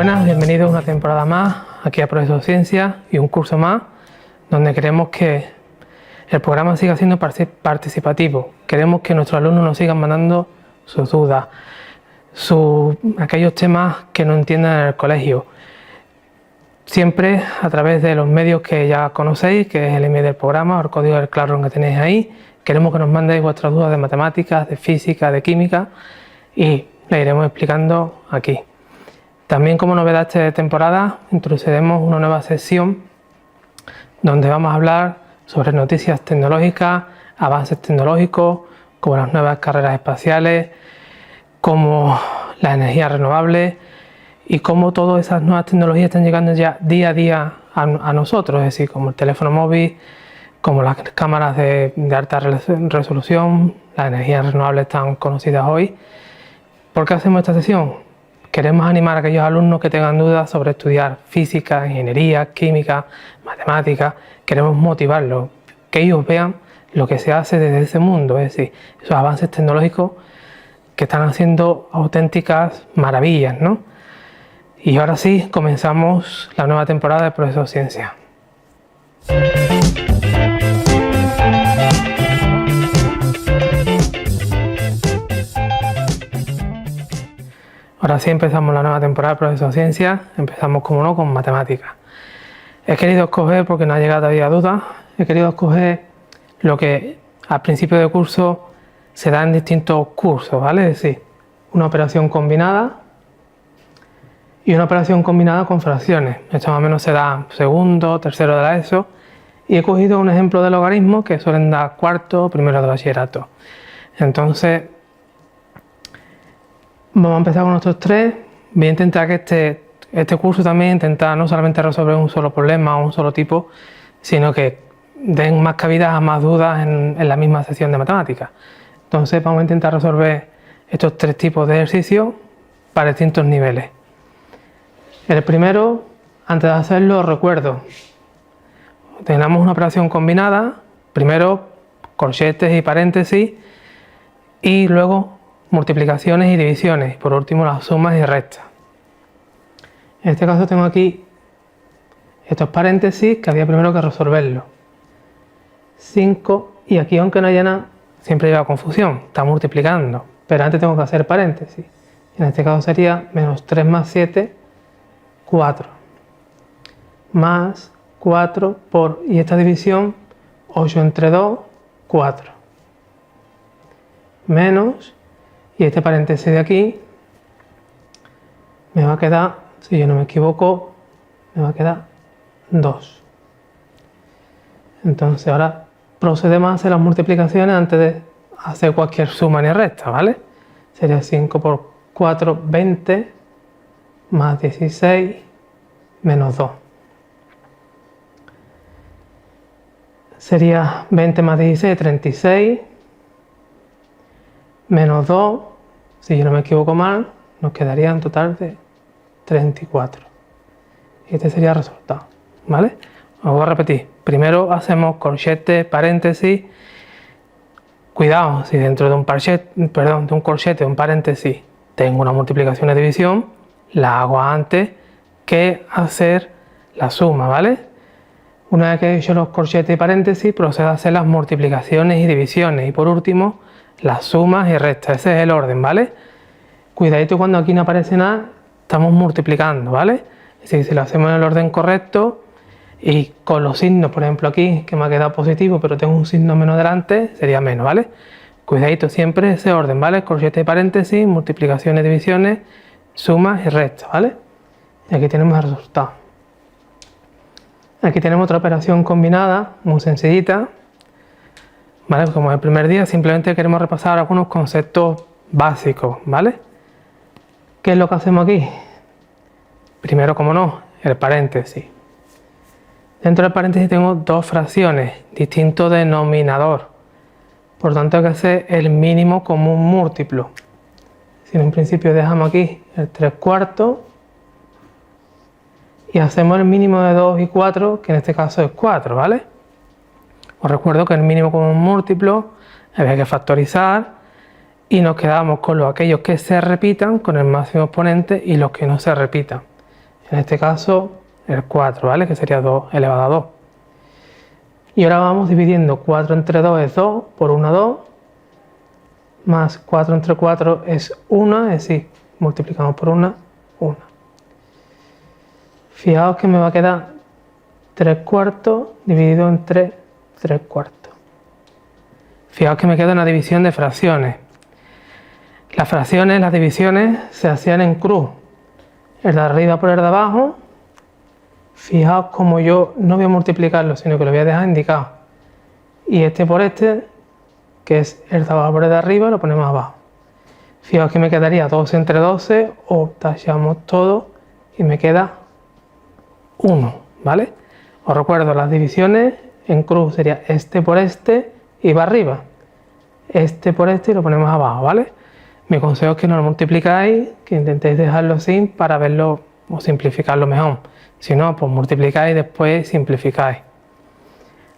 Buenas, bienvenidos a una temporada más aquí a Profesor Ciencia y un curso más donde queremos que el programa siga siendo participativo. Queremos que nuestros alumnos nos sigan mandando sus dudas, aquellos temas que no entiendan en el colegio. Siempre a través de los medios que ya conocéis, que es el email del programa o el código del Classroom que tenéis ahí. Queremos que nos mandéis vuestras dudas de matemáticas, de física, de química y le iremos explicando aquí. También, como novedad esta temporada, introduciremos una nueva sección donde vamos a hablar sobre noticias tecnológicas, avances tecnológicos, como las nuevas carreras espaciales, como las energías renovables y cómo todas esas nuevas tecnologías están llegando ya día a día a nosotros, es decir, como el teléfono móvil, como las cámaras de alta resolución, las energías renovables tan conocidas hoy. ¿Por qué hacemos esta sesión? Queremos animar a aquellos alumnos que tengan dudas sobre estudiar física, ingeniería, química, matemáticas. Queremos motivarlos, que ellos vean lo que se hace desde ese mundo, es decir, esos avances tecnológicos que están haciendo auténticas maravillas, ¿no? Y ahora sí, comenzamos la nueva temporada de Profesor Ciencia. Ahora sí empezamos la nueva temporada de Profesor Ciencia, empezamos como no con matemáticas. He querido escoger, porque no ha llegado todavía duda, he querido escoger lo que al principio de curso se da en distintos cursos, ¿vale? Es decir, una operación combinada y una operación combinada con fracciones. Esto más o menos se da segundo, tercero de la ESO y he cogido un ejemplo de logaritmos que suelen dar cuarto, primero de bachillerato. Entonces, vamos a empezar con nuestros tres. Voy a intentar que este curso también intentar no solamente resolver un solo problema o un solo tipo, sino que den más cabida a más dudas en la misma sección de matemáticas. Entonces vamos a intentar resolver estos tres tipos de ejercicios para distintos niveles. El primero, antes de hacerlo, os recuerdo, tenemos una operación combinada, primero corchetes y paréntesis y luego multiplicaciones y divisiones, por último las sumas y restas. En este caso tengo aquí estos paréntesis que había primero que resolverlo. 5 y aquí, aunque no haya nada, siempre lleva confusión, está multiplicando, pero antes tengo que hacer paréntesis. En este caso sería menos 3 más 7, 4. Más 4 por, y esta división, 8 entre 2, 4. Menos, y este paréntesis de aquí me va a quedar, si yo no me equivoco, me va a quedar 2. Entonces ahora procedemos a hacer las multiplicaciones antes de hacer cualquier suma ni resta, ¿vale? Sería 5 por 4, 20, más 16, menos 2. Sería 20 más 16, 36, menos 2, si yo no me equivoco mal, nos quedaría un total de 34. Y este sería el resultado, ¿vale? Os voy a repetir. Primero hacemos corchete, paréntesis. Cuidado, si dentro de un corchete o un paréntesis tengo una multiplicación y división, la hago antes que hacer la suma, ¿vale? Una vez que he hecho los corchetes y paréntesis, procedo a hacer las multiplicaciones y divisiones. Y por último, las sumas y restas. Ese es el orden, ¿vale? Cuidadito cuando aquí no aparece nada, estamos multiplicando, ¿vale? Es decir, si lo hacemos en el orden correcto y con los signos, por ejemplo aquí, que me ha quedado positivo, pero tengo un signo menos delante, sería menos, ¿vale? Cuidadito siempre ese orden, ¿vale? Corchete y paréntesis, multiplicaciones, divisiones, sumas y restas, ¿vale? Y aquí tenemos el resultado. Aquí tenemos otra operación combinada, muy sencillita, ¿vale? Como el primer día, simplemente queremos repasar algunos conceptos básicos, ¿vale? ¿Qué es lo que hacemos aquí? Primero, como no, el paréntesis. Dentro del paréntesis tengo dos fracciones, distinto denominador. Por tanto, hay que hacer el mínimo común múltiplo. Si en un principio dejamos aquí el 3/4 y hacemos el mínimo de 2 y 4, que en este caso es 4, ¿vale? Os recuerdo que el mínimo común múltiplo había que factorizar y nos quedamos con aquellos que se repitan con el máximo exponente y los que no se repitan. En este caso el 4, ¿vale? Que sería 2 elevado a 2. Y ahora vamos dividiendo 4 entre 2 es 2, por 1 2, más 4 entre 4 es 1, es decir, multiplicamos por 1, 1. Fijaos que me va a quedar 3 cuartos dividido entre 3 cuartos. Fijaos que me queda una división de fracciones. Las fracciones, las divisiones se hacían en cruz. El de arriba por el de abajo. Fijaos como yo no voy a multiplicarlo, sino que lo voy a dejar indicado. Y este por este, que es el de abajo por el de arriba, lo ponemos abajo. Fijaos que me quedaría 12 entre 12, o tachamos todo y me queda 1, ¿vale? Os recuerdo, las divisiones en cruz sería este por este y va arriba. Este por este y lo ponemos abajo, ¿vale? Mi consejo es que no lo multiplicáis, que intentéis dejarlo así para verlo o simplificarlo mejor. Si no, pues multiplicáis y después simplificáis.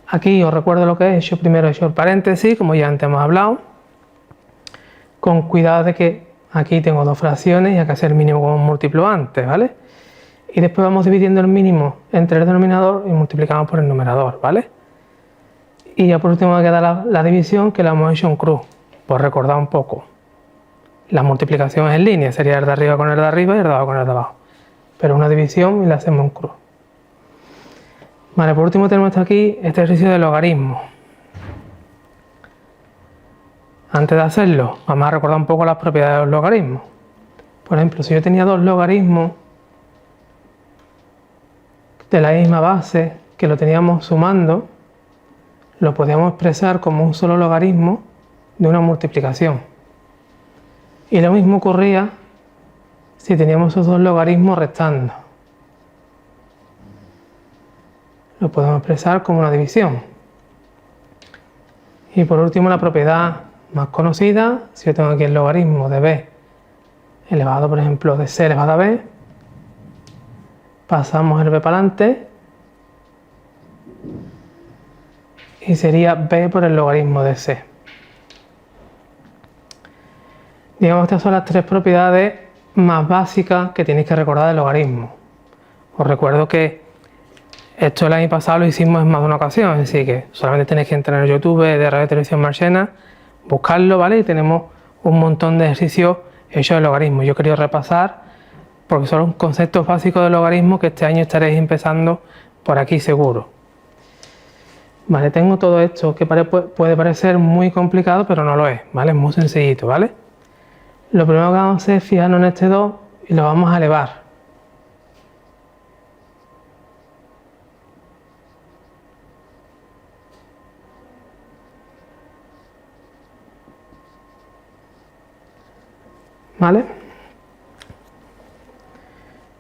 Aquí os recuerdo lo que he hecho. Primero he hecho el paréntesis, como ya antes hemos hablado. Con cuidado de que aquí tengo dos fracciones y hay que hacer el mínimo con un múltiplo antes, ¿vale? Y después vamos dividiendo el mínimo entre el denominador y multiplicamos por el numerador, ¿vale? Y ya por último me queda la división, que la hemos hecho en cruz, por recordar un poco. La multiplicación es en línea, sería el de arriba con el de arriba y el de abajo con el de abajo. Pero una división y la hacemos en cruz. Vale, por último tenemos aquí este ejercicio de logaritmo. Antes de hacerlo, vamos a recordar un poco las propiedades de los logaritmos. Por ejemplo, si yo tenía dos logaritmos de la misma base, que lo teníamos sumando, lo podíamos expresar como un solo logaritmo de una multiplicación. Y lo mismo ocurría si teníamos esos dos logaritmos restando. Lo podemos expresar como una división. Y por último, la propiedad más conocida, si yo tengo aquí el logaritmo de b elevado, por ejemplo, de c elevado a b, pasamos el b para adelante y sería b por el logaritmo de c. Digamos que estas son las tres propiedades más básicas que tenéis que recordar del logaritmo. Os recuerdo que esto el año pasado lo hicimos en más de una ocasión, así que solamente tenéis que entrar en YouTube de Radio Televisión Marchena, buscarlo, ¿vale? Y tenemos un montón de ejercicios hechos de logaritmo. Yo quería repasar porque son conceptos básicos del logaritmo que este año estaréis empezando por aquí seguro. Vale, tengo todo esto que puede parecer muy complicado, pero no lo es, ¿vale? Es muy sencillito, ¿vale? Lo primero que vamos a hacer es fijarnos en este 2 y lo vamos a elevar. ¿Vale?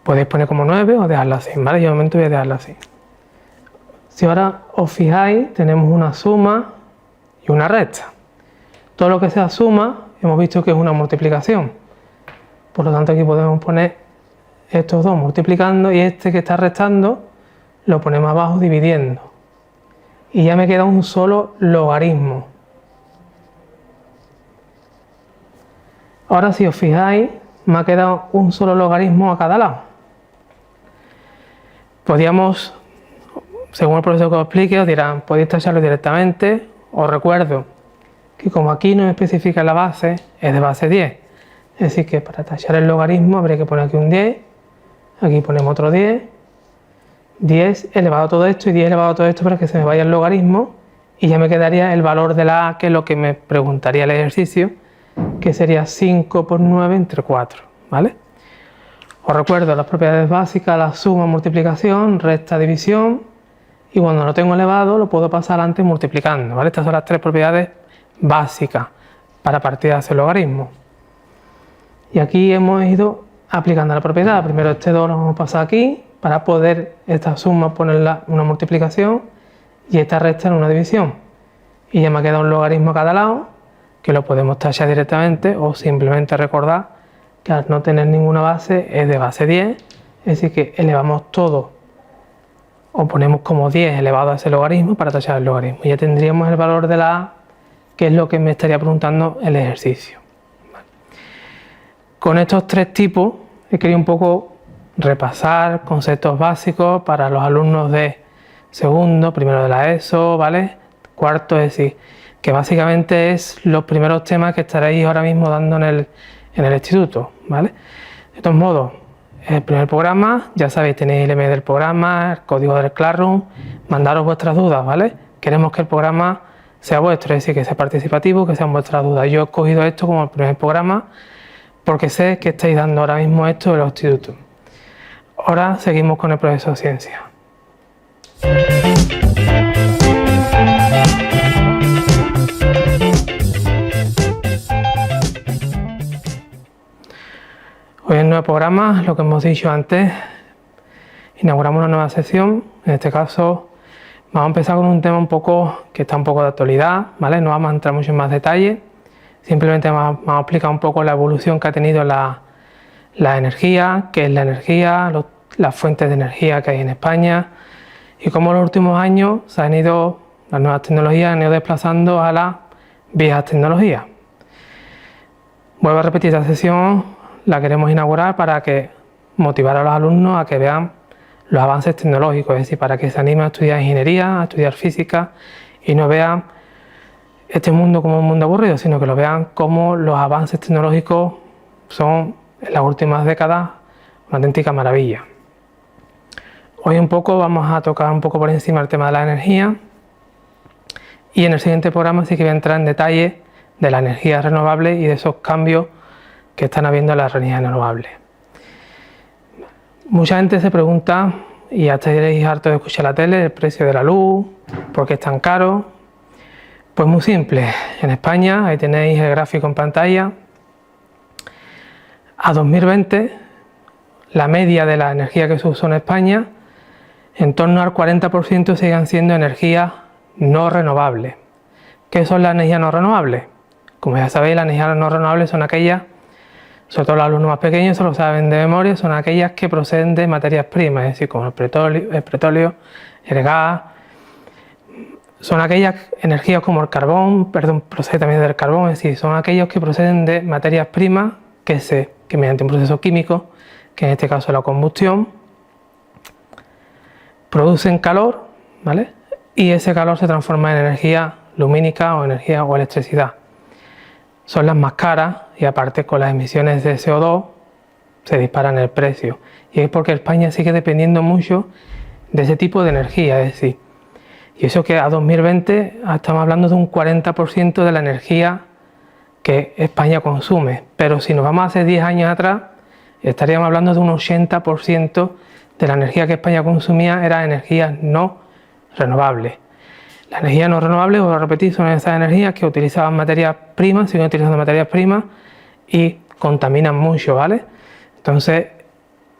Podéis poner como 9 o dejarlo así, ¿vale? Yo de momento voy a dejarlo así. Si ahora os fijáis, tenemos una suma y una resta. Todo lo que sea suma, hemos visto que es una multiplicación. Por lo tanto, aquí podemos poner estos dos multiplicando y este que está restando lo ponemos abajo dividiendo. Y ya me queda un solo logaritmo. Ahora, si os fijáis, me ha quedado un solo logaritmo a cada lado. Podríamos, según el profesor que os explique, os dirán, podéis tacharlo directamente. Os recuerdo que como aquí no me especifica la base, es de base 10. Es decir, que para tachar el logaritmo habría que poner aquí un 10, aquí ponemos otro 10, 10 elevado a todo esto y 10 elevado a todo esto para que se me vaya el logaritmo y ya me quedaría el valor de la a, que es lo que me preguntaría el ejercicio, que sería 5 por 9 entre 4, ¿vale? Os recuerdo las propiedades básicas, la suma, multiplicación, resta, división, y cuando lo tengo elevado lo puedo pasar antes multiplicando, ¿vale? Estas son las tres propiedades básicas para partir de ese logaritmo. Y aquí hemos ido aplicando la propiedad. Primero este 2 lo vamos a pasar aquí para poder esta suma ponerla en una multiplicación y esta resta en una división. Y ya me ha quedado un logaritmo a cada lado que lo podemos tachar directamente o simplemente recordar que al no tener ninguna base es de base 10, es decir que elevamos todo o ponemos como 10 elevado a ese logaritmo para tachar el logaritmo. Y ya tendríamos el valor de la a, que es lo que me estaría preguntando el ejercicio. Vale. Con estos tres tipos he querido un poco repasar conceptos básicos para los alumnos de segundo, primero de la ESO, ¿vale? Cuarto, es decir, que básicamente es los primeros temas que estaréis ahora mismo dando en el instituto, ¿vale? De todos modos, el primer programa, ya sabéis, tenéis el email del programa, el código del Classroom, mandaros vuestras dudas, ¿vale? Queremos que el programa sea vuestro, es decir, que sea participativo, que sean vuestras dudas. Yo he escogido esto como el primer programa porque sé que estáis dando ahora mismo esto en los institutos. Ahora seguimos con el proceso de ciencia. Hoy en el nuevo programa, lo que hemos dicho antes, inauguramos una nueva sección. En este caso vamos a empezar con un tema que está un poco de actualidad, ¿vale? No vamos a entrar mucho en más detalle, simplemente vamos a explicar un poco la evolución que ha tenido la energía, qué es la energía, las fuentes de energía que hay en España y cómo en los últimos años las nuevas tecnologías han ido desplazando a las viejas tecnologías. Vuelvo a repetir, esta sesión la queremos inaugurar para motivar a los alumnos a que vean los avances tecnológicos, es decir, para que se animen a estudiar ingeniería, a estudiar física y no vean este mundo como un mundo aburrido, sino que lo vean como los avances tecnológicos son en las últimas décadas una auténtica maravilla. Hoy vamos a tocar un poco por encima el tema de la energía y en el siguiente programa sí que voy a entrar en detalle de la energía renovable y de esos cambios que están habiendo en las energías renovables. Mucha gente se pregunta, y ya estaréis hartos de escuchar la tele, el precio de la luz, ¿por qué es tan caro? Pues muy simple, en España, ahí tenéis el gráfico en pantalla, a 2020 la media de la energía que se usó en España, en torno al 40% siguen siendo energías no renovables. ¿Qué son las energías no renovables? Como ya sabéis, las energías no renovables son aquellas, sobre todo los alumnos más pequeños se lo saben de memoria, son aquellas que proceden de materias primas, es decir, como el petróleo, el gas. Son aquellas energías como el carbón, procede también del carbón, es decir, son aquellos que proceden de materias primas que mediante un proceso químico, que en este caso es la combustión, producen calor, ¿vale? Y ese calor se transforma en energía lumínica o energía o electricidad. Son las más caras y aparte con las emisiones de CO2 se disparan el precio. Y es porque España sigue dependiendo mucho de ese tipo de energía, es decir, y eso que a 2020 estamos hablando de un 40% de la energía que España consume, pero si nos vamos hace 10 años atrás estaríamos hablando de un 80% de la energía que España consumía era energía no renovable. Las energías no renovables, voy a repetir, son esas energías que utilizaban materias primas, siguen utilizando materias primas y contaminan mucho, ¿vale? Entonces,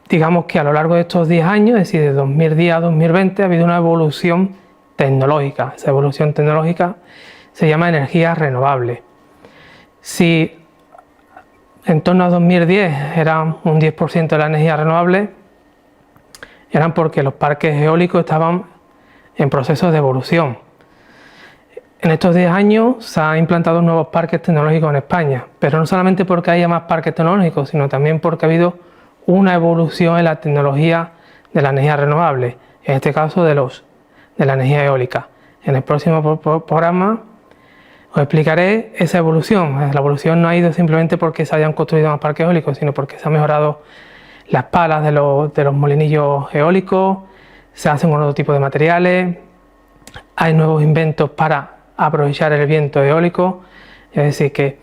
digamos que a lo largo de estos 10 años, es decir, de 2010 a 2020, ha habido una evolución tecnológica. Esa evolución tecnológica se llama energía renovable. Si en torno a 2010 eran un 10% de la energía renovable, eran porque los parques eólicos estaban en proceso de evolución. En estos 10 años se han implantado nuevos parques tecnológicos en España, pero no solamente porque haya más parques tecnológicos, sino también porque ha habido una evolución en la tecnología de la energía renovable, en este caso de la energía eólica. En el próximo programa os explicaré esa evolución. La evolución no ha ido simplemente porque se hayan construido más parques eólicos, sino porque se han mejorado las palas de los molinillos eólicos, se hacen con otro tipo de materiales, hay nuevos inventos para aprovechar el viento eólico, es decir que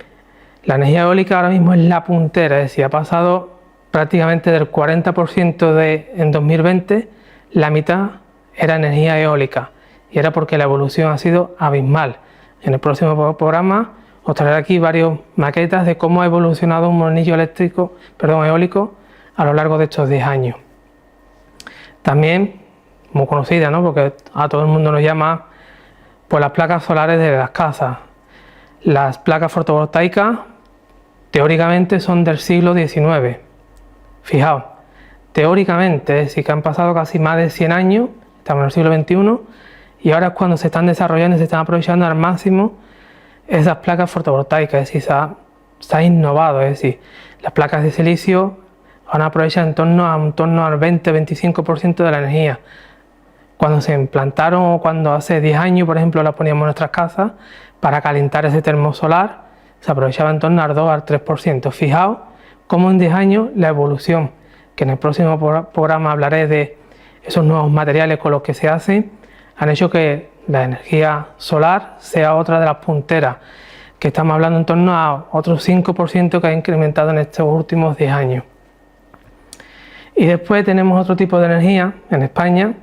la energía eólica ahora mismo es la puntera, es decir, ha pasado prácticamente del 40% en 2020, la mitad era energía eólica y era porque la evolución ha sido abismal. En el próximo programa os traeré aquí varias maquetas de cómo ha evolucionado un molinillo eólico a lo largo de estos 10 años. También, muy conocida, ¿no? Porque a todo el mundo nos llama por las placas solares de las casas. Las placas fotovoltaicas teóricamente son del siglo XIX. Fijaos, teóricamente, es decir, que han pasado casi más de 100 años, estamos en el siglo XXI, y ahora es cuando se están desarrollando y se están aprovechando al máximo esas placas fotovoltaicas, es decir, se ha innovado, es decir, las placas de silicio van a aprovechar en torno al 20-25% de la energía. Cuando se implantaron o cuando hace 10 años, por ejemplo, la poníamos en nuestras casas, para calentar ese termo solar, se aprovechaba en torno al 2 al 3%. Fijaos cómo en 10 años la evolución, que en el próximo programa hablaré de esos nuevos materiales con los que se hacen, han hecho que la energía solar sea otra de las punteras, que estamos hablando en torno a otro 5% que ha incrementado en estos últimos 10 años. Y después tenemos otro tipo de energía en España,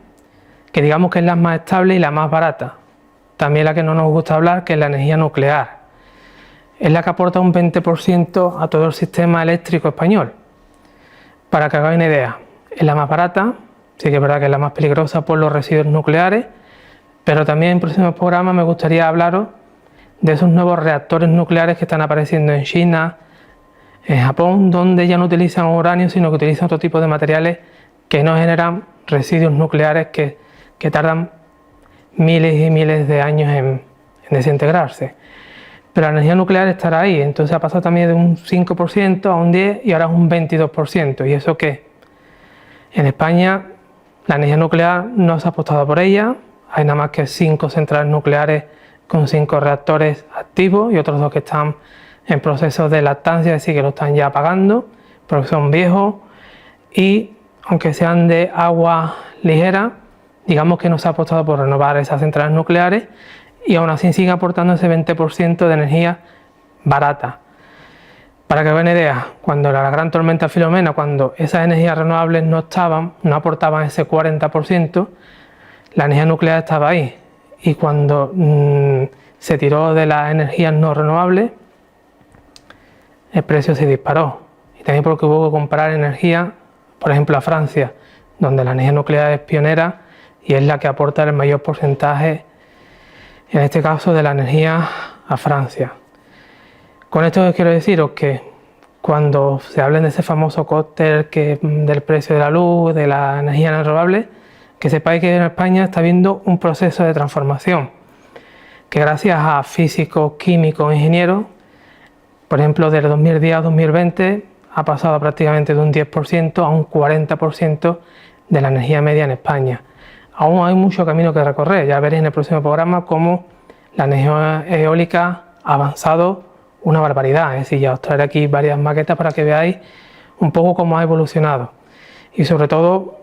que digamos que es la más estable y la más barata. También la que no nos gusta hablar, que es la energía nuclear. Es la que aporta un 20% a todo el sistema eléctrico español. Para que hagáis una idea, es la más barata, sí que es verdad que es la más peligrosa por los residuos nucleares, pero también en próximos programas me gustaría hablaros de esos nuevos reactores nucleares que están apareciendo en China, en Japón, donde ya no utilizan uranio, sino que utilizan otro tipo de materiales que no generan residuos nucleares que tardan miles y miles de años en desintegrarse. Pero la energía nuclear estará ahí, entonces ha pasado también de un 5% a un 10% y ahora es un 22%. ¿Y eso qué? En España la energía nuclear no se ha apostado por ella, hay nada más que 5 centrales nucleares con 5 reactores activos y otros 2 que están en proceso de lactancia, es decir, que lo están ya apagando, porque son viejos y aunque sean de agua ligera, digamos que no se ha apostado por renovar esas centrales nucleares y aún así sigue aportando ese 20% de energía barata. Para que vean idea, cuando la gran tormenta Filomena, cuando esas energías renovables no aportaban ese 40%, la energía nuclear estaba ahí. Y cuando se tiró de las energías no renovables, el precio se disparó. Y también porque hubo que comprar energía, por ejemplo, a Francia, donde la energía nuclear es pionera y es la que aporta el mayor porcentaje, en este caso, de la energía a Francia. Con esto quiero deciros que cuando se hablen de ese famoso cóctel del precio de la luz, de la energía no renovable, que sepáis que en España está habiendo un proceso de transformación, que gracias a físicos, químicos, ingenieros, por ejemplo, del 2010 a 2020 ha pasado prácticamente de un 10% a un 40% de la energía media en España. Aún hay mucho camino que recorrer, ya veréis en el próximo programa cómo la energía eólica ha avanzado una barbaridad, es decir, ya os traeré aquí varias maquetas para que veáis un poco cómo ha evolucionado y sobre todo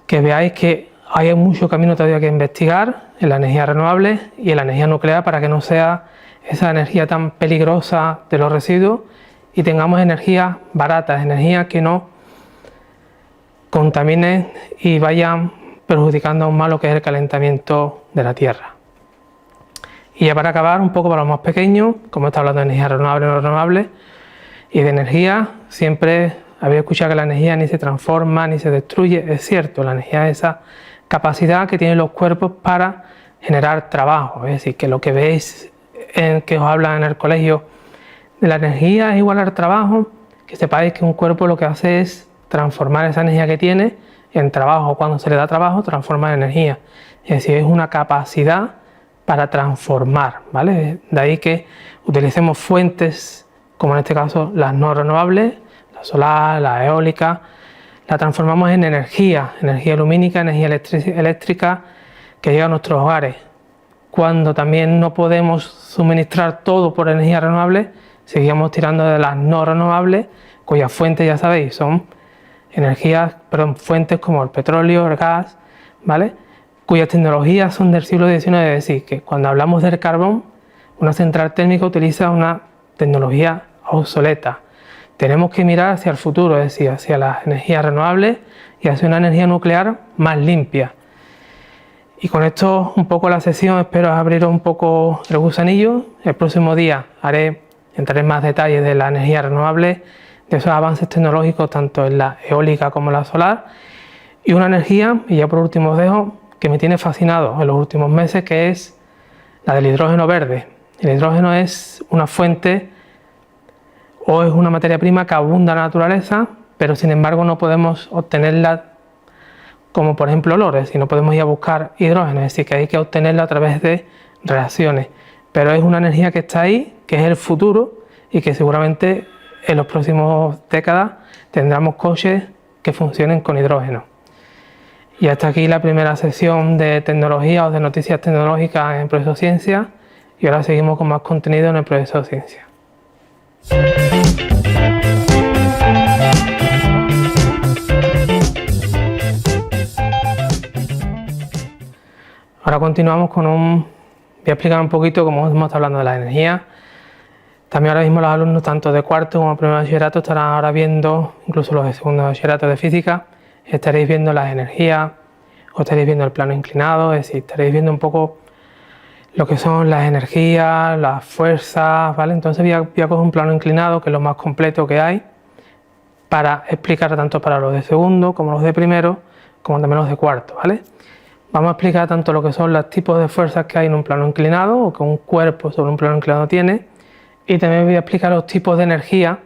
que veáis que hay mucho camino todavía que investigar en la energía renovable y en la energía nuclear para que no sea esa energía tan peligrosa de los residuos y tengamos energías baratas, energías que no contaminen y vayan perjudicando aún más lo que es el calentamiento de la Tierra. Y ya para acabar, un poco para los más pequeños, como está hablando de energía renovable o no renovable, y de energía, siempre habéis escuchado que la energía ni se transforma ni se destruye. Es cierto, la energía es esa capacidad que tienen los cuerpos para generar trabajo. Es decir, que lo que veis que os hablan en el colegio de la energía es igual al trabajo, que sepáis que un cuerpo lo que hace es transformar esa energía que tiene en trabajo. Cuando se le da trabajo, transforma en energía. Es decir, es una capacidad para transformar, ¿vale? De ahí que utilicemos fuentes, como en este caso las no renovables, la solar, la eólica, la transformamos en energía lumínica, energía eléctrica que llega a nuestros hogares. Cuando también no podemos suministrar todo por energía renovable, seguimos tirando de las no renovables, cuyas fuentes, ya sabéis, son fuentes como el petróleo, el gas, ¿vale? Cuyas tecnologías son del siglo XIX, es decir, que cuando hablamos del carbón, una central térmica utiliza una tecnología obsoleta. Tenemos que mirar hacia el futuro, es decir, hacia las energías renovables y hacia una energía nuclear más limpia. Y con esto un poco la sesión, espero abrir un poco el gusanillo. El próximo día entraré en más detalles de la energía renovable, de esos avances tecnológicos tanto en la eólica como en la solar. Y una energía, y ya por último os dejo, que me tiene fascinado en los últimos meses, que es la del hidrógeno verde. El hidrógeno es una fuente o es una materia prima que abunda en la naturaleza, pero sin embargo no podemos obtenerla como por ejemplo olores, si no podemos ir a buscar hidrógeno, es decir, que hay que obtenerla a través de reacciones. Pero es una energía que está ahí, que es el futuro y que seguramente en los próximos décadas tendremos coches que funcionen con hidrógeno. Y hasta aquí la primera sesión de tecnología o de noticias tecnológicas en Progreso Ciencia, y ahora seguimos con más contenido en el Progreso Ciencia. Ahora continuamos con voy a explicar un poquito cómo hemos estado hablando de la energía. También ahora mismo los alumnos tanto de cuarto como de primer bachillerato estarán ahora viendo, incluso los de segundo bachillerato de física, estaréis viendo las energías, o estaréis viendo el plano inclinado, es decir, estaréis viendo un poco lo que son las energías, las fuerzas, ¿vale? Entonces voy a coger un plano inclinado, que es lo más completo que hay, para explicar tanto para los de segundo como los de primero, como también los de cuarto, ¿vale? Vamos a explicar tanto lo que son los tipos de fuerzas que hay en un plano inclinado, o que un cuerpo sobre un plano inclinado tiene, y también voy a explicar los tipos de energía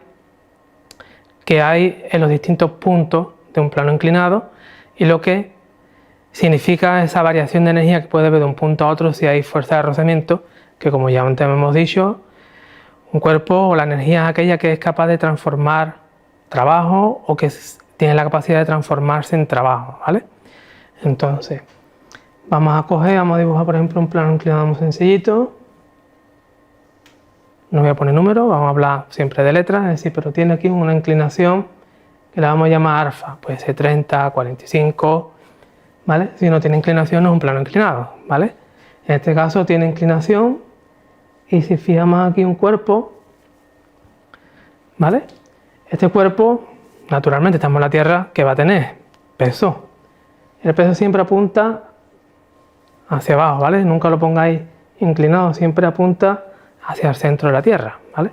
que hay en los distintos puntos de un plano inclinado y lo que significa esa variación de energía que puede haber de un punto a otro si hay fuerza de rozamiento, que como ya antes hemos dicho, un cuerpo o la energía es aquella que es capaz de transformar trabajo o que tiene la capacidad de transformarse en trabajo, ¿vale? Entonces, vamos a dibujar por ejemplo un plano inclinado muy sencillito. No voy a poner números, vamos a hablar siempre de letras, es decir, pero tiene aquí una inclinación que la vamos a llamar alfa, puede ser 30, 45, ¿vale? Si no tiene inclinación no es un plano inclinado, ¿vale? En este caso tiene inclinación y si fijamos aquí un cuerpo, ¿vale? Este cuerpo, naturalmente estamos en la Tierra, ¿qué va a tener? Peso. El peso siempre apunta hacia abajo, ¿vale? Nunca lo pongáis inclinado, siempre apunta hacia el centro de la Tierra, ¿vale?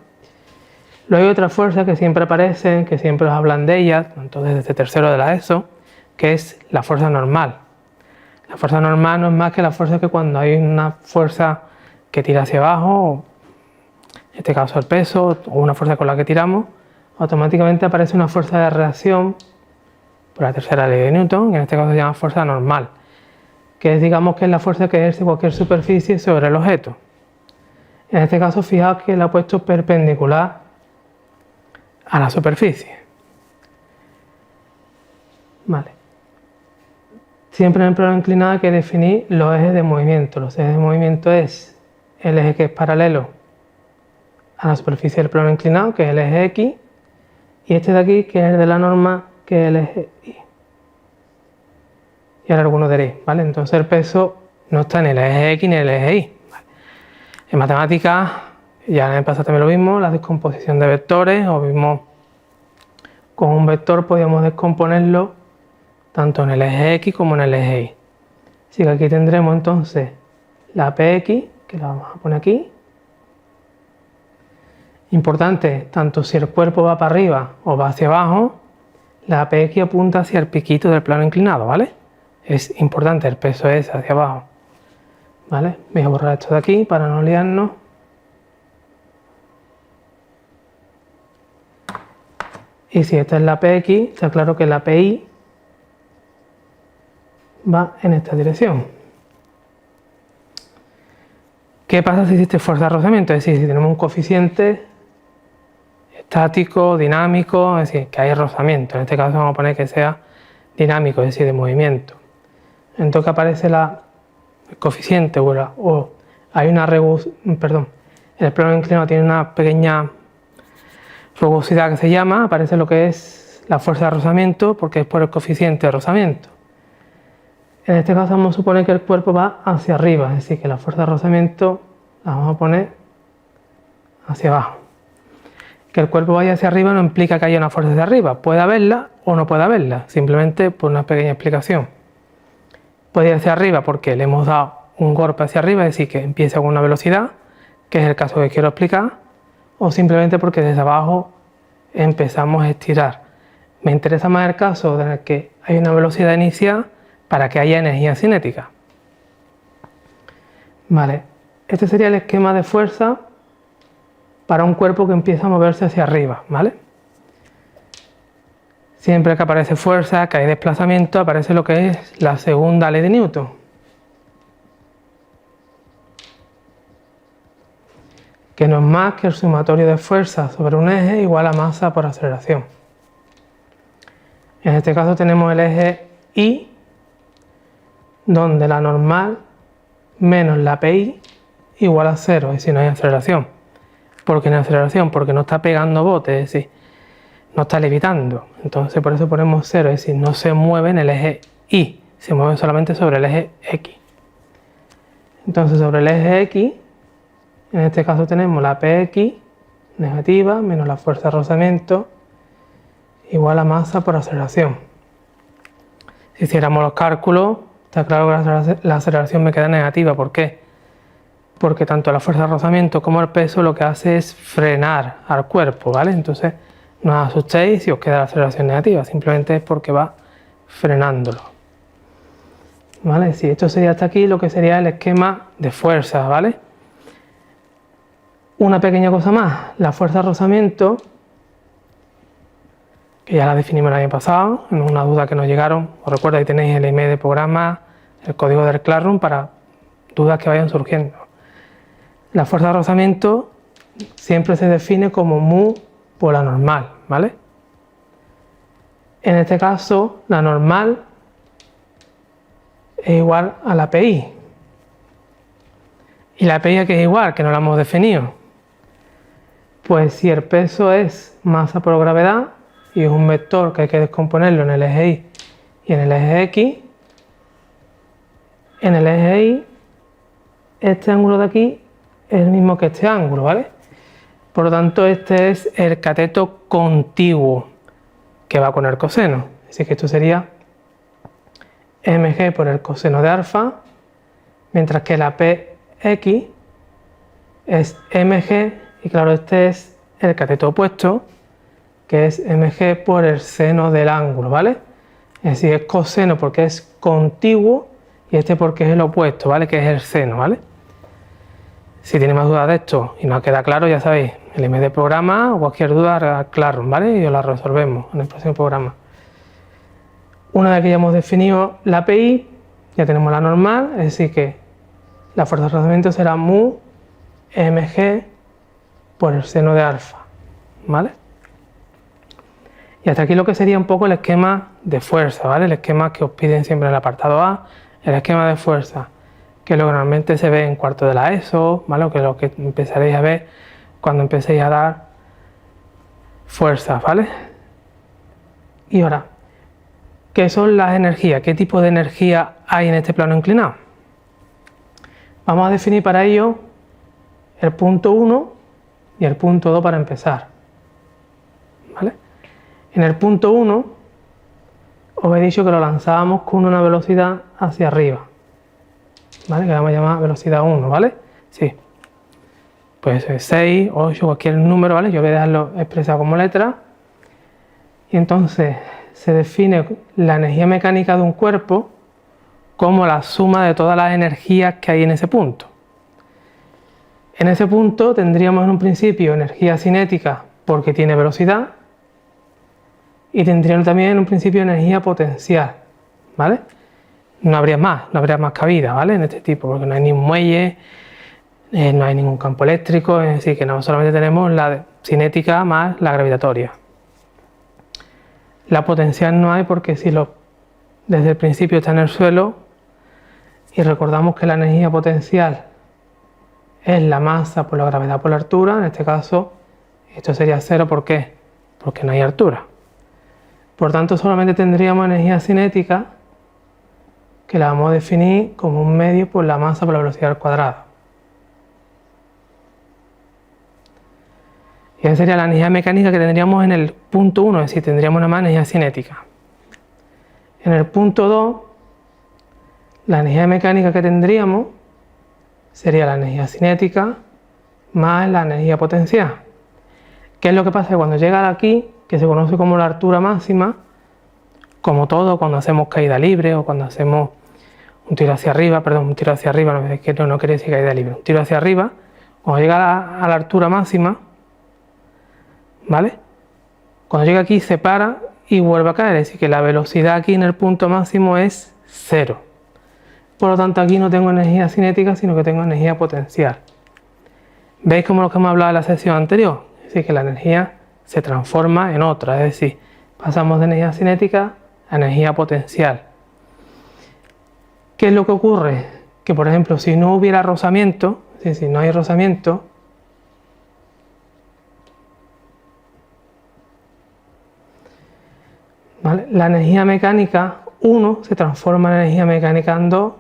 Luego hay otras fuerzas que siempre aparecen, que siempre os hablan de ellas, entonces desde tercero de la ESO, que es la fuerza normal. La fuerza normal no es más que la fuerza que cuando hay una fuerza que tira hacia abajo, en este caso el peso, o una fuerza con la que tiramos, automáticamente aparece una fuerza de reacción por la tercera ley de Newton, que en este caso se llama fuerza normal, que es, digamos, que es la fuerza que ejerce cualquier superficie sobre el objeto. En este caso, fijaos que la he puesto perpendicular a la superficie. Vale. Siempre en el plano inclinado hay que definir los ejes de movimiento. Los ejes de movimiento es el eje que es paralelo a la superficie del plano inclinado, que es el eje X, y este de aquí, que es el de la norma, que es el eje Y. Y ahora algunos diréis, ¿vale? Entonces el peso no está en el eje X ni en el eje Y. En matemáticas, ya en el pasado también lo vimos, la descomposición de vectores, o vimos con un vector podíamos descomponerlo tanto en el eje X como en el eje Y. Así que aquí tendremos entonces la PX, que la vamos a poner aquí. Importante, tanto si el cuerpo va para arriba o va hacia abajo, la PX apunta hacia el piquito del plano inclinado, ¿vale? Es importante, el peso es hacia abajo. ¿Vale? Voy a borrar esto de aquí para no liarnos. Y si esta es la PX, está claro que la PI va en esta dirección. ¿Qué pasa si existe fuerza de rozamiento? Es decir, si tenemos un coeficiente estático, dinámico, es decir, que hay rozamiento. En este caso vamos a poner que sea dinámico, es decir, de movimiento. Entonces aparece el coeficiente o hay una el plano inclinado tiene una pequeña rugosidad que se llama, aparece lo que es la fuerza de rozamiento porque es por el coeficiente de rozamiento. En este caso vamos a suponer que el cuerpo va hacia arriba, es decir, que la fuerza de rozamiento la vamos a poner hacia abajo. Que el cuerpo vaya hacia arriba no implica que haya una fuerza hacia arriba, puede haberla o no puede haberla, simplemente por una pequeña explicación. Puede ir hacia arriba porque le hemos dado un golpe hacia arriba, es decir, que empieza con una velocidad, que es el caso que quiero explicar, o simplemente porque desde abajo empezamos a estirar. Me interesa más el caso en el que hay una velocidad inicial para que haya energía cinética. Vale, este sería el esquema de fuerza para un cuerpo que empieza a moverse hacia arriba, ¿vale? Siempre que aparece fuerza, que hay desplazamiento, aparece lo que es la segunda ley de Newton. que no es más que el sumatorio de fuerza sobre un eje igual a masa por aceleración. En este caso tenemos el eje Y, donde la normal menos la PI igual a 0, es decir, no hay aceleración. ¿Por qué no hay aceleración? Porque no está pegando bote, es decir, no está levitando. Entonces por eso ponemos 0, es decir, no se mueve en el eje Y, se mueve solamente sobre el eje X. Entonces sobre el eje X, en este caso tenemos la PX negativa menos la fuerza de rozamiento igual a masa por aceleración. Si hiciéramos los cálculos, está claro que la aceleración me queda negativa. ¿Por qué? Porque tanto la fuerza de rozamiento como el peso lo que hace es frenar al cuerpo, ¿vale? Entonces no os asustéis si os queda la aceleración negativa, simplemente es porque va frenándolo, ¿vale? Si esto sería hasta aquí lo que sería el esquema de fuerza, ¿vale? Una pequeña cosa más, la fuerza de rozamiento, que ya la definimos el año pasado, en una duda que nos llegaron, os recuerdo ahí tenéis el email de programa, el código del Classroom para dudas que vayan surgiendo. La fuerza de rozamiento siempre se define como mu por la normal, ¿vale? En este caso, la normal es igual a la PI. ¿Y la PI a qué es igual? Que no la hemos definido. Pues si el peso es masa por gravedad y es un vector que hay que descomponerlo en el eje Y y en el eje X, en el eje Y, este ángulo de aquí es el mismo que este ángulo, ¿vale? Por lo tanto, este es el cateto contiguo que va con el coseno. Así que esto sería mg por el coseno de alfa, mientras que la px es mg, y claro, este es el cateto opuesto, que es mg por el seno del ángulo, ¿vale? Es decir, es coseno porque es contiguo y este porque es el opuesto, ¿vale? Que es el seno, ¿vale? Si tiene más dudas de esto y no queda claro, ya sabéis, el email de programa o cualquier duda, Classroom, ¿vale? Y os la resolvemos en el próximo programa. Una vez que ya hemos definido la PI, ya tenemos la normal, es decir que la fuerza de rozamiento será mu mg por el seno de alfa, ¿vale? Y hasta aquí lo que sería un poco el esquema de fuerza, ¿vale? El esquema que os piden siempre en el apartado A, el esquema de fuerza, que es lo que normalmente se ve en cuarto de la ESO, ¿vale? Que es lo que empezaréis a ver cuando empecéis a dar fuerzas, ¿vale? Y ahora, ¿qué son las energías? ¿Qué tipo de energía hay en este plano inclinado? Vamos a definir para ello el punto 1 y el punto 2 para empezar, ¿vale? En el punto 1 os he dicho que lo lanzábamos con una velocidad hacia arriba, ¿vale? Que vamos a llamar velocidad 1, ¿vale? Sí. Pues 6, 8, cualquier número, ¿vale? Yo voy a dejarlo expresado como letra. Y entonces se define la energía mecánica de un cuerpo como la suma de todas las energías que hay en ese punto. En ese punto tendríamos en un principio energía cinética porque tiene velocidad y tendríamos también en un principio energía potencial, ¿vale? No habría más cabida, ¿vale? En este tipo, porque no hay ni un muelle, no hay ningún campo eléctrico, es decir, que no solamente tenemos la cinética más la gravitatoria. La potencial no hay porque si desde el principio está en el suelo y recordamos que la energía potencial es la masa por la gravedad por la altura, en este caso esto sería 0, ¿por qué? Porque no hay altura. Por tanto, solamente tendríamos energía cinética que la vamos a definir como un medio por la masa por la velocidad al cuadrado. Y esa sería la energía mecánica que tendríamos en el punto 1, es decir, tendríamos una más energía cinética. En el punto 2, la energía mecánica que tendríamos sería la energía cinética más la energía potencial. ¿Qué es lo que pasa? Cuando llega aquí, que se conoce como la altura máxima, como todo, cuando hacemos caída libre o cuando hacemos un tiro hacia arriba, no quiere decir caída libre, un tiro hacia arriba, cuando llega a la altura máxima, ¿vale? Cuando llega aquí se para y vuelve a caer, es decir que la velocidad aquí en el punto máximo es 0. Por lo tanto aquí no tengo energía cinética, sino que tengo energía potencial. ¿Veis como lo que hemos hablado en la sesión anterior? Es decir, que la energía se transforma en otra, es decir, pasamos de energía cinética a energía potencial. ¿Qué es lo que ocurre? Que, por ejemplo, si no hubiera rozamiento, es decir, si no hay rozamiento, ¿vale? La energía mecánica 1 se transforma en energía mecánica en 2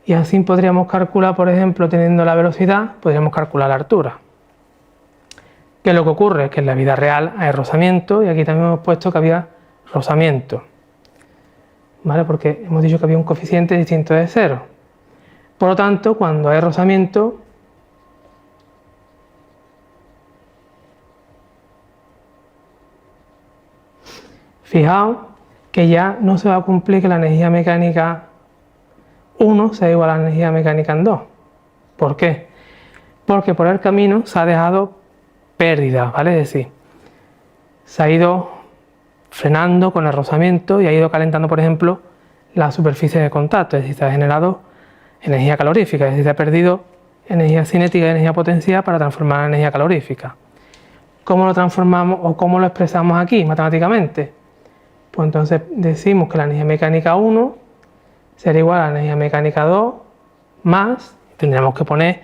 y así podríamos calcular, por ejemplo, teniendo la velocidad, podríamos calcular la altura. ¿Qué es lo que ocurre? Que en la vida real hay rozamiento y aquí también hemos puesto que había rozamiento, ¿vale? Porque hemos dicho que había un coeficiente distinto de 0. Por lo tanto, cuando hay rozamiento, fijaos que ya no se va a cumplir que la energía mecánica 1 sea igual a la energía mecánica en 2. ¿Por qué? Porque por el camino se ha dejado pérdida, ¿vale? Es decir, se ha ido frenando con el rozamiento y ha ido calentando, por ejemplo, la superficie de contacto, es decir, se ha generado energía calorífica, es decir, se ha perdido energía cinética y energía potencial para transformar en energía calorífica. ¿Cómo lo transformamos o cómo lo expresamos aquí matemáticamente? Pues entonces decimos que la energía mecánica 1 será igual a la energía mecánica 2 más, tendríamos que poner,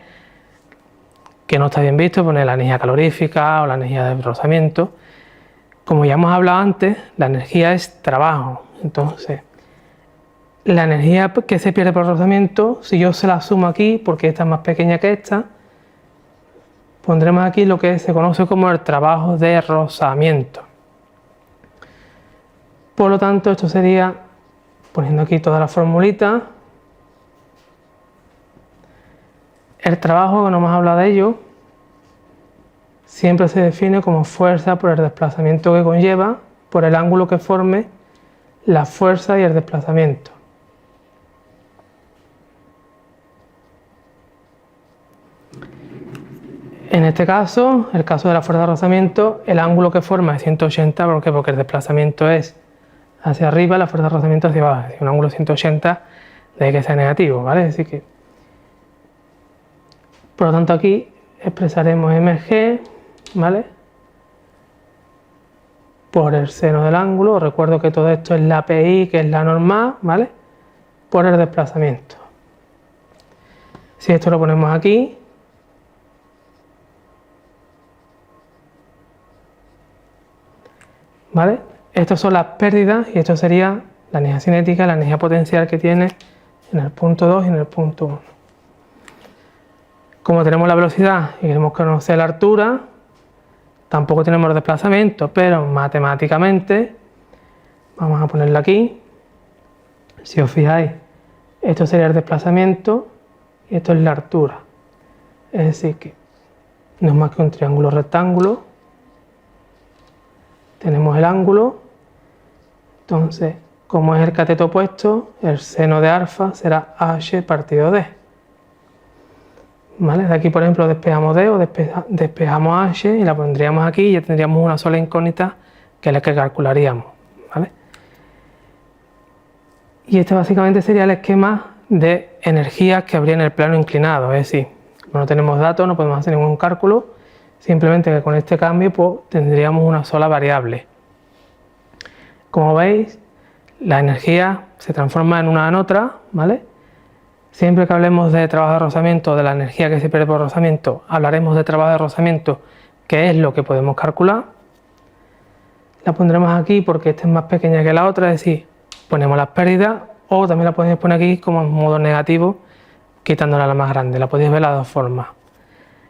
que no está bien visto, poner la energía calorífica o la energía de rozamiento. Como ya hemos hablado antes, la energía es trabajo, entonces la energía que se pierde por rozamiento, si yo se la sumo aquí, porque esta es más pequeña que esta, pondremos aquí lo que se conoce como el trabajo de rozamiento. Por lo tanto, esto sería, poniendo aquí toda la formulita, el trabajo, que no hemos hablado de ello, siempre se define como fuerza por el desplazamiento que conlleva, por el ángulo que forme la fuerza y el desplazamiento. En este caso, el caso de la fuerza de rozamiento, el ángulo que forma es 180, ¿por qué? Porque el desplazamiento es hacia arriba, la fuerza de rozamiento hacia abajo, es decir, un ángulo 180 de que sea negativo, ¿vale? Es decir que, por lo tanto, aquí expresaremos mg, ¿vale? Por el seno del ángulo, recuerdo que todo esto es la PI, que es la normal, ¿vale? Por el desplazamiento. Si esto lo ponemos aquí, ¿vale? Estas son las pérdidas y esto sería la energía cinética, la energía potencial que tiene en el punto 2 y en el punto 1. Como tenemos la velocidad y queremos conocer la altura, tampoco tenemos el desplazamiento, pero matemáticamente, vamos a ponerlo aquí, si os fijáis, esto sería el desplazamiento y esto es la altura. Es decir que no es más que un triángulo rectángulo, tenemos el ángulo, entonces, como es el cateto opuesto, el seno de alfa será h partido d. ¿Vale? De aquí, por ejemplo, despejamos d o despejamos h y la pondríamos aquí y ya tendríamos una sola incógnita que es la que calcularíamos. ¿Vale? Y este básicamente sería el esquema de energías que habría en el plano inclinado, es decir, como no tenemos datos, no podemos hacer ningún cálculo, simplemente que con este cambio pues, tendríamos una sola variable. Como veis, la energía se transforma en una en otra, ¿vale? Siempre que hablemos de trabajo de rozamiento, de la energía que se pierde por rozamiento, hablaremos de trabajo de rozamiento, que es lo que podemos calcular. La pondremos aquí porque esta es más pequeña que la otra, es decir, ponemos las pérdidas o también la podéis poner aquí como en modo negativo, quitándola a la más grande. La podéis ver de las dos formas.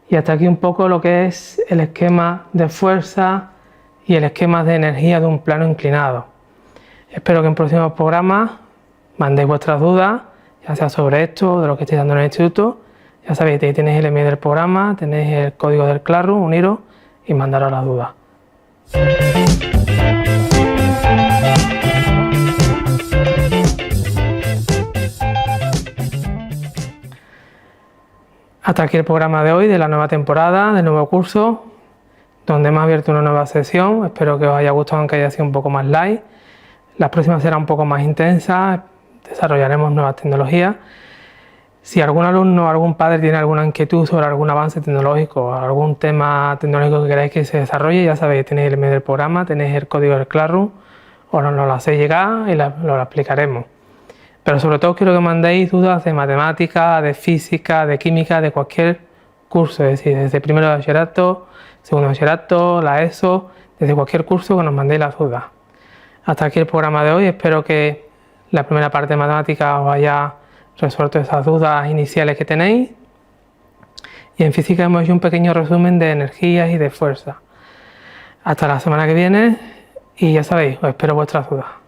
Y hasta aquí un poco lo que es el esquema de fuerza y el esquema de energía de un plano inclinado. Espero que en próximos programas mandéis vuestras dudas, ya sea sobre esto o de lo que estáis dando en el instituto. Ya sabéis, ahí tenéis el email del programa, tenéis el código del Classroom, uniros y mandaros las dudas. Hasta aquí el programa de hoy, de la nueva temporada, del nuevo curso, donde hemos abierto una nueva sesión. Espero que os haya gustado, aunque haya sido un poco más light. Las próximas serán un poco más intensas, desarrollaremos nuevas tecnologías. Si algún alumno o algún padre tiene alguna inquietud sobre algún avance tecnológico o algún tema tecnológico que queráis que se desarrolle, ya sabéis, tenéis el email del programa, tenéis el código del Classroom, o nos lo hacéis llegar y lo explicaremos. Pero sobre todo quiero que mandéis dudas de matemática, de física, de química, de cualquier curso, es decir, desde primero de bachillerato, segundo de bachillerato, la ESO, desde cualquier curso que nos mandéis las dudas. Hasta aquí el programa de hoy, espero que la primera parte de matemática os haya resuelto esas dudas iniciales que tenéis. Y en física hemos hecho un pequeño resumen de energías y de fuerza. Hasta la semana que viene y ya sabéis, os espero vuestras dudas.